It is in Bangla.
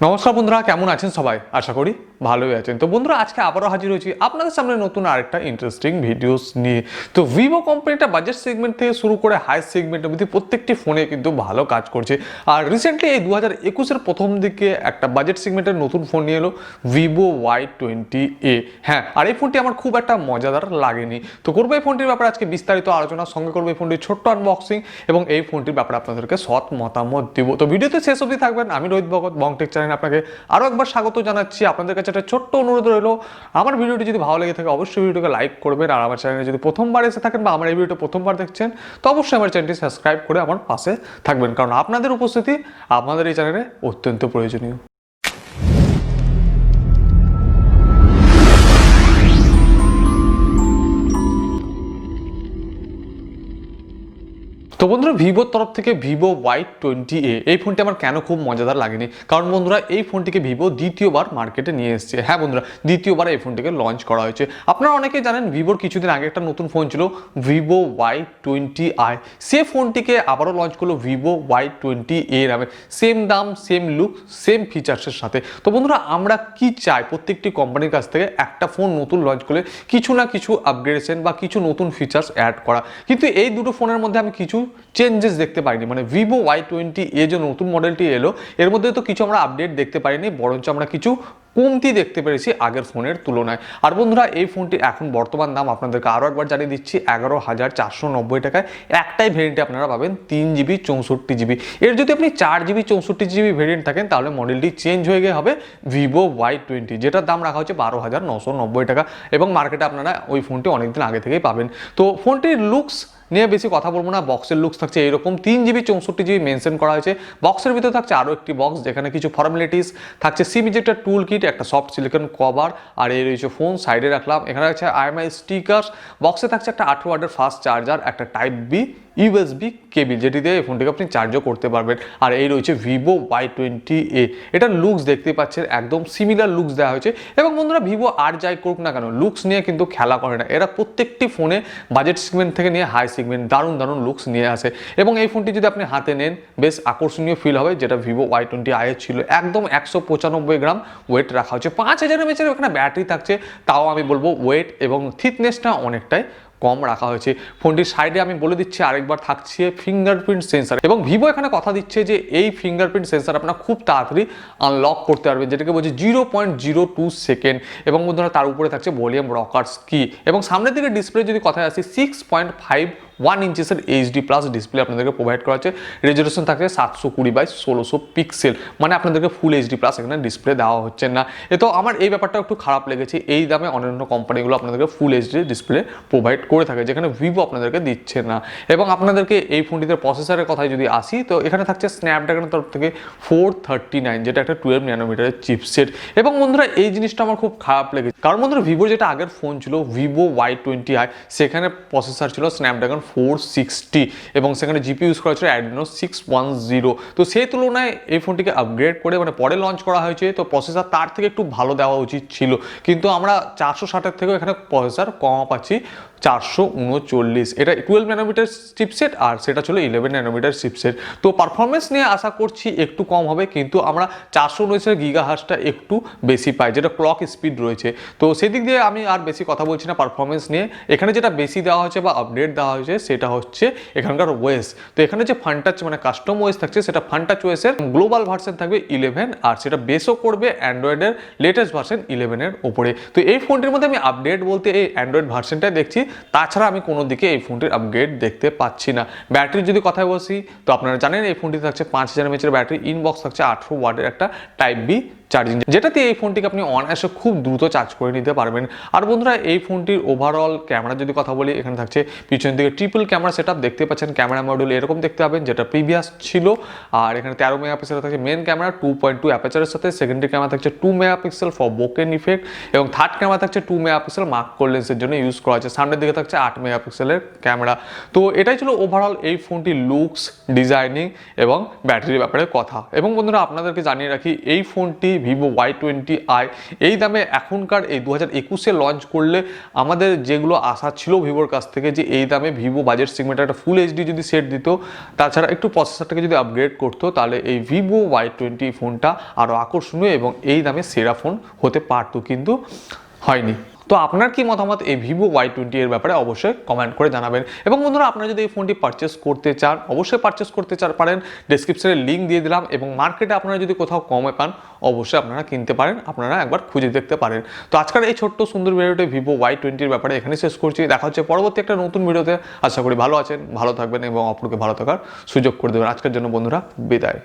নমস্কার বন্ধুরা, কেমন আছেন সবাই? আশা করি ভালোই আছেন। তো বন্ধুরা, আজকে আবারও হাজির হয়েছি আপনাদের সামনে নতুন আরেকটা ইন্টারেস্টিং ভিডিওস নিয়ে। তো ভিভো কোম্পানিটা বাজেট সেগমেন্ট থেকে শুরু করে হাই সেগমেন্ট অবধি প্রত্যেকটি ফোনে কিন্তু ভালো কাজ করছে। আর রিসেন্টলি এই 2021-এর প্রথম দিকে একটা বাজেট সেগমেন্টের নতুন ফোন নিয়ে এলো ভিভো Y20A। হ্যাঁ, আর এই ফোনটি আমার খুব একটা মজাদার লাগেনি। তো করবো এই ফোনটির ব্যাপারে আজকে বিস্তারিত আলোচনা, সঙ্গে করবো এই ফোনটির ছোট্ট আনবক্সিং এবং এই ফোনটির ব্যাপারে আপনাদেরকে সৎ মতামত দিব। তো ভিডিওতে শেষ অবধি থাকবেন। আমি রোহিত ভগত, বংটেক চ্যানেলে আপনাকে আরও একবার স্বাগত জানাচ্ছি। আপনাদের কাছে একটা ছোট্ট অনুরোধ রইলো, আমার ভিডিওটি যদি ভালো লেগে থাকে অবশ্যই ভিডিওকে লাইক করবেন। আর আমার চ্যানেলে যদি প্রথমবার এসে থাকেন বা আমার এই ভিডিওটা প্রথমবার দেখছেন, তো অবশ্যই আমার চ্যানেলটি সাবস্ক্রাইব করে আমার পাশে থাকবেন, কারণ আপনাদের উপস্থিতি আপনাদের এই চ্যানেলে অত্যন্ত প্রয়োজনীয়। তো বন্ধুরা, ভিভোর তরফ থেকে ভিভো Y20A এই ফোনটি আমার কেন খুব মজাদার লাগেনি, কারণ বন্ধুরা এই ফোনটিকে ভিভো দ্বিতীয়বার মার্কেটে নিয়ে এসেছে। হ্যাঁ বন্ধুরা, দ্বিতীয়বার এই ফোনটিকে লঞ্চ করা হয়েছে। আপনারা অনেকেই জানেন ভিভোর কিছুদিন আগে একটা নতুন ফোন ছিল ভিভো Y20i। সে ফোনটিকে আবারও লঞ্চ করলো ভিভো Y20A নামে, সেম দাম, সেম লুক, সেম ফিচার্সের সাথে। তো বন্ধুরা, আমরা কি চাই প্রত্যেকটি কোম্পানির কাছ থেকে একটা ফোন নতুন লঞ্চ করলে কিছু না কিছু আপগ্রেডেশন বা কিছু নতুন ফিচার্স অ্যাড করা, কিন্তু এই দুটো ফোনের মধ্যে আমি কিছু চেঞ্জেস দেখতে পাইনি। মানে ভিভো Y20A যে নতুন মডেলটি এলো এর মধ্যে তো কিছু আমরা আপডেট দেখতে পাইনি, বরঞ্চ আমরা কিছু কমতি দেখতে পেরেছি আগের ফোনের তুলনায়। আর বন্ধুরা, এই ফোনটি এখন বর্তমান দাম আপনাদেরকে আরও একবার জানিয়ে দিচ্ছি 11,490 টাকায়। একটাই ভেরিয়েন্টে আপনারা পাবেন 3GB 64GB। এর যদি আপনি 4GB 64GB ভেরিয়েন্ট থাকেন তাহলে মডেলটি চেঞ্জ হয়ে গিয়ে হবে ভিভো Y20, যেটার দাম রাখা হচ্ছে 12,990 টাকা, এবং মার্কেটে আপনারা ওই ফোনটি অনেকদিন আগে থেকেই পাবেন। তো ফোনটির লুকস নিয়ে বেশি কথা বলবো না। বক্সের লুকস থাকছে এইরকম, 3GB 64GB মেনশন করা হয়েছে। বক্সের ভিতরে থাকছে আরও একটি বক্স যেখানে কিছু ফর্মালিটিস থাকছে, সিম ইজেক্টর টুল কিট, একটা সফট সিলিকন কভার, আর এই রয়েছে ফোন সাইডে রাখলাম। এখানে আছে IMI স্টিকার। বক্সে থাকছে একটা 18 ওয়াটের ফাস্ট চার্জার, একটা টাইপ বি USB কেবিল, যেটি দিয়ে এই ফোনটিকে আপনি চার্জও করতে পারবেন। আর এই রয়েছে ভিভো Y20A। এটার লুকস দেখতে পাচ্ছেন একদম সিমিলার লুকস দেওয়া হয়েছে। এবং বন্ধুরা, ভিভো আর যাই করুক না কেন, লুকস নিয়ে কিন্তু খেলা করে না। এরা প্রত্যেকটি ফোনে বাজেট সেগমেন্ট থেকে নিয়ে হাই সেগমেন্ট দারুণ দারুণ লুকস নিয়ে আসে। এবং এই ফোনটি যদি আপনি হাতে নেন বেশ আকর্ষণীয় ফিল হবে, যেটা ভিভো Y20i এর ছিল। একদম 195 গ্রাম ওয়েট রাখা হচ্ছে, 5000 mAh এখানে ব্যাটারি থাকছে। তাও আমি বলবো ওয়েট এবং থিকনেসটা অনেকটাই কম রাখা হয়েছে। ফোনটির সাইডে আমি বলে দিচ্ছি আরেকবার থাকছে ফিঙ্গারপ্রিন্ট সেন্সার, এবং ভিভো এখানে কথা দিচ্ছে যে এই ফিঙ্গারপ্রিন্ট সেন্সার আপনারা খুব তাড়াতাড়ি আনলক করতে পারবেন, যেটাকে বলছে 0.02 সেকেন্ড। এবং বন্ধুরা, তার উপরে থাকছে ভলিউম রকার্স কি। এবং সামনের দিকে ডিসপ্লে যদি কথায় আসি, 6.51 ইঞ্চেসের HD+ ডিসপ্লে আপনাদেরকে প্রোভাইড করা হচ্ছে। রেজলিউশন থাকে 720x1600 পিক্সেল, মানে আপনাদেরকে ফুল HD+ এখানে ডিসপ্লে দেওয়া হচ্ছে না। তো আমার এই ব্যাপারটা একটু খারাপ লেগেছে। এই দামে অন্যান্য কোম্পানিগুলো আপনাদেরকে ফুল HD ডিসপ্লে প্রোভাইড করে থাকে, যেখানে ভিভো আপনাদেরকে দিচ্ছে না। এবং আপনাদেরকে এই ফোনটিতে প্রসেসরের কথায় যদি আসি, তো এখানে থাকছে স্ন্যাপড্রাগনের তরফ থেকে 439, যেটা একটা 12 ন্যানোমিটারের চিপসেট। এবং বন্ধুরা, এই জিনিসটা আমার খুব খারাপ লেগেছে, কারণ বন্ধুরা ভিভোর যেটা আগের ফোন ছিল ভিভো Y20i, সেখানে প্রসেসর ছিল স্ন্যাপড্রাগন 460 এবং সেখানে জিপি ইউজ করা ছিল Adreno 610। তো সেই তুলনায় এই ফোনটিকে আপগ্রেড করে মানে পরে লঞ্চ করা হয়েছে, তো প্রসেসর তার থেকে একটু ভালো দেওয়া উচিত ছিল। কিন্তু আমরা 460-এর থেকেও এখানে প্রসেসর কম পাচ্ছি, 439। এটা 12 ন্যানোমিটার চিপসেট, আর সেটা ছিল 11 ন্যানোমিটার চিপসেট। তো পারফরমেন্স নিয়ে আশা করছি একটু কম হবে, কিন্তু আমরা 419 গিগাহার্টজটা একটু বেশি পাই, যেটা ক্লক স্পিড রয়েছে। তো সেদিক দিয়ে আমি আর বেশি কথা বলছি না পারফরমেন্স নিয়ে। এখানে যেটা বেশি দেওয়া হয়েছে বা আপডেট দেওয়া হয়েছে সেটা হচ্ছে এখানকার ওয়েস। তো এখানে যে ফানটাচ মানে কাস্টম ওয়েস থাকছে, সেটা ফানটাচ ওয়েসের গ্লোবাল ভার্সন থাকবে 11, আর সেটা বেসও করবে অ্যান্ড্রয়েডের লেটেস্ট ভার্সন 11 এর উপরে। তো এই ফোনটির মধ্যে আমি আপডেট বলতে এই অ্যান্ড্রয়েড ভার্সনটাই দেখছি, তাছাড়া আমি কোনো দিকে এই ফোনটির আপগ্রেড দেখতে পাচ্ছি না। ব্যাটারির যদি কথায় বসি, তো আপনারা জানেন এই ফোনটি থাকছে 5000 mAh ব্যাটারি, ইনবক্স থাকছে 18 ওয়াটের একটা টাইপ বি চার্জিং, যেটাতে এই ফোনটিকে আপনি অনায়াসে খুব দ্রুত চার্জ করে নিতে পারবেন। আর বন্ধুরা, এই ফোনটির ওভারঅল ক্যামেরা যদি কথা বলি, এখানে থাকছে পিছন দিকে ট্রিপল ক্যামেরা সেটআপ দেখতে পাচ্ছেন। ক্যামেরা মডিউল এরকম দেখতে পাবেন, যেটা প্রিভিয়াস ছিল। আর এখানে 13 মেগাপিক্সেল থাকছে মেন ক্যামেরা, 2.2 অ্যাপাচারের সাথে। সেকেন্ডারি ক্যামেরা থাকছে 2 মেগাপিক্সেল ফর বোকেন ইফেক্ট, এবং থার্ড ক্যামেরা থাকছে 2 মেগাপিক্সেল মাক্রো লেন্সের জন্য ইউজ করা হয়েছে। সামনের দিকে থাকছে 8 মেগাপিক্সেলের ক্যামেরা। তো এটাই ছিল ওভারঅল এই ফোনটির লুকস, ডিজাইনিং এবং ব্যাটারির ব্যাপারে কথা। এবং বন্ধুরা, আপনাদেরকে জানিয়ে রাখি এই ফোনটি ভিভো Y20i এই দামে এখনকার এই 2021-এ লঞ্চ করলে আমাদের যেগুলো আশা ছিল ভিভোর কাছ থেকে যে এই দামে ভিভো বাজেট সেগমেন্টে একটা ফুল এইচডি যদি সেট দিত, তাছাড়া একটু প্রসেসরটাকে যদি আপগ্রেড করতো, তাহলে এই ভিভো Y20 ফোনটা আরও আকর্ষণীয় এবং এই দামে সেরা ফোন হতে পারতো, কিন্তু হয়নি। তো আপনার কি মতামত এই ভিভো Y20 এর ব্যাপারে অবশ্যই কমেন্ট করে জানাবেন। এবং বন্ধুরা, আপনারা যদি এই ফোনটি পারচেস করতে চান অবশ্যই পারচেস করতে পারেন, ডেসক্রিপশনে লিঙ্ক দিয়ে দিলাম। এবং মার্কেটে আপনারা যদি কোথাও কমে পান অবশ্যই আপনারা কিনতে পারেন, আপনারা একবার খুঁজে দেখতে পারেন। তো আজকের এই ছোট্ট সুন্দর ভিডিওটি ভিভো Y20 এর ব্যাপারে এখানে শেষ করছি। দেখা হচ্ছে পরবর্তী একটা নতুন ভিডিওতে। আশা করি ভালো আছেন, ভালো থাকবেন এবং অপরকে ভালো থাকার সুযোগ করে দেবেন। আজকের জন্য বন্ধুরা বিদায়।